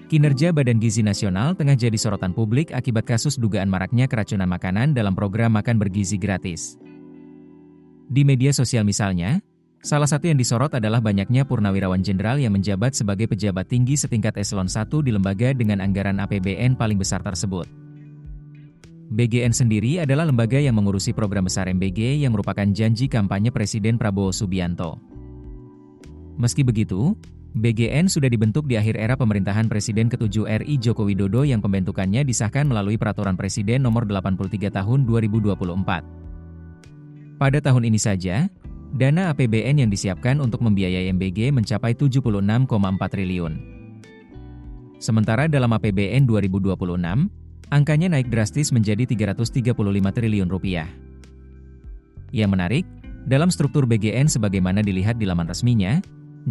Kinerja Badan Gizi Nasional tengah jadi sorotan publik akibat kasus dugaan maraknya keracunan makanan dalam program makan bergizi gratis. Di media sosial misalnya, salah satu yang disorot adalah banyaknya purnawirawan jenderal yang menjabat sebagai pejabat tinggi setingkat eselon 1 di lembaga dengan anggaran APBN paling besar tersebut. BGN sendiri adalah lembaga yang mengurusi program besar MBG yang merupakan janji kampanye Presiden Prabowo Subianto. Meski begitu, BGN sudah dibentuk di akhir era pemerintahan Presiden ke-7 RI Joko Widodo yang pembentukannya disahkan melalui Peraturan Presiden Nomor 83 Tahun 2024. Pada tahun ini saja, dana APBN yang disiapkan untuk membiayai MBG mencapai 76,4 triliun. Sementara dalam APBN 2026, angkanya naik drastis menjadi 335 triliun rupiah. Yang menarik, dalam struktur BGN sebagaimana dilihat di laman resminya,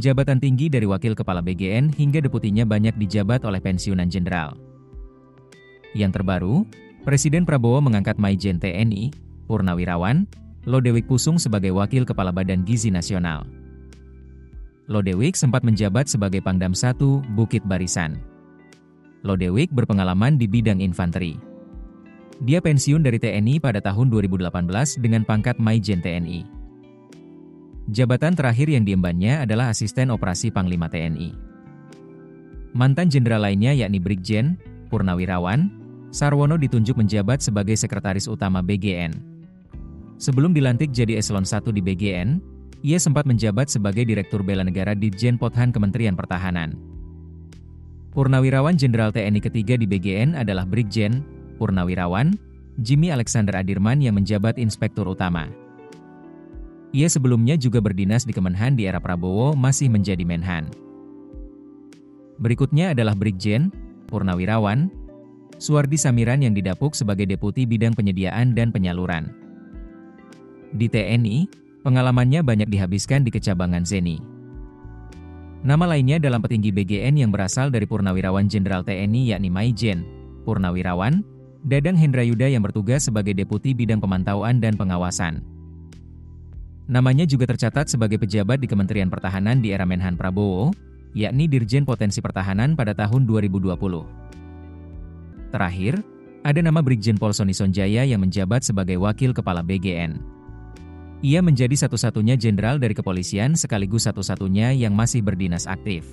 jabatan tinggi dari wakil kepala BGN hingga deputinya banyak dijabat oleh pensiunan jenderal. Yang terbaru, Presiden Prabowo mengangkat Maijen TNI, Purnawirawan, Lodewijk Pusung sebagai wakil kepala Badan Gizi Nasional. Lodewijk sempat menjabat sebagai Pangdam 1 Bukit Barisan. Lodewijk berpengalaman di bidang infanteri. Dia pensiun dari TNI pada tahun 2018 dengan pangkat Maijen TNI. Jabatan terakhir yang diembannya adalah Asisten Operasi Panglima TNI. Mantan jenderal lainnya yakni Brigjen, Purnawirawan, Sarwono ditunjuk menjabat sebagai Sekretaris Utama BGN. Sebelum dilantik jadi eselon 1 di BGN, ia sempat menjabat sebagai Direktur Bela Negara Ditjen Pothan Kementerian Pertahanan. Purnawirawan Jenderal TNI ketiga di BGN adalah Brigjen, Purnawirawan, Jimmy Alexander Adirman yang menjabat Inspektur Utama. Ia sebelumnya juga berdinas di Kemenhan di era Prabowo masih menjadi Menhan. Berikutnya adalah Brigjen, Purnawirawan, Suwardi Samiran yang didapuk sebagai Deputi Bidang Penyediaan dan Penyaluran. Di TNI, pengalamannya banyak dihabiskan di kecabangan Zeni. Nama lainnya dalam petinggi BGN yang berasal dari Purnawirawan Jenderal TNI yakni Maijen, Purnawirawan, Dadang Hendrayuda yang bertugas sebagai Deputi Bidang Pemantauan dan Pengawasan. Namanya juga tercatat sebagai pejabat di Kementerian Pertahanan di era Menhan Prabowo, yakni Dirjen Potensi Pertahanan pada tahun 2020. Terakhir, ada nama Brigjen Pol Sony Sonjaya yang menjabat sebagai Wakil Kepala BGN. Ia menjadi satu-satunya jenderal dari kepolisian sekaligus satu-satunya yang masih berdinas aktif.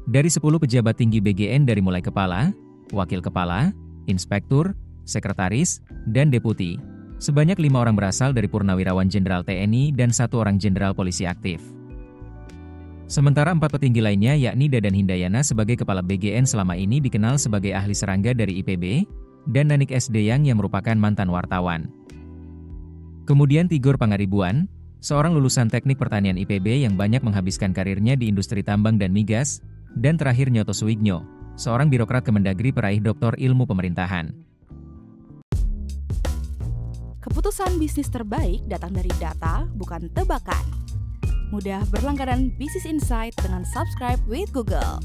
Dari 10 pejabat tinggi BGN dari mulai kepala, wakil kepala, inspektur, sekretaris, dan deputi, sebanyak 5 orang berasal dari Purnawirawan Jenderal TNI dan 1 orang jenderal polisi aktif. Sementara 4 petinggi lainnya yakni Dadan Hindayana sebagai Kepala BGN selama ini dikenal sebagai ahli serangga dari IPB, dan Nanik S. Deyang yang merupakan mantan wartawan. Kemudian Tigor Pangaribuan, seorang lulusan Teknik Pertanian IPB yang banyak menghabiskan karirnya di industri tambang dan migas, dan terakhir Nyoto Suwigno, seorang birokrat Kemendagri peraih Doktor Ilmu Pemerintahan. Keputusan bisnis terbaik datang dari data, bukan tebakan. Mudah berlangganan Business Insight dengan subscribe with Google.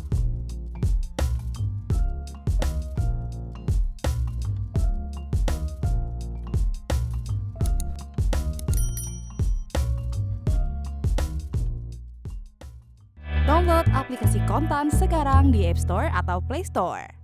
Download aplikasi Kontan sekarang di App Store atau Play Store.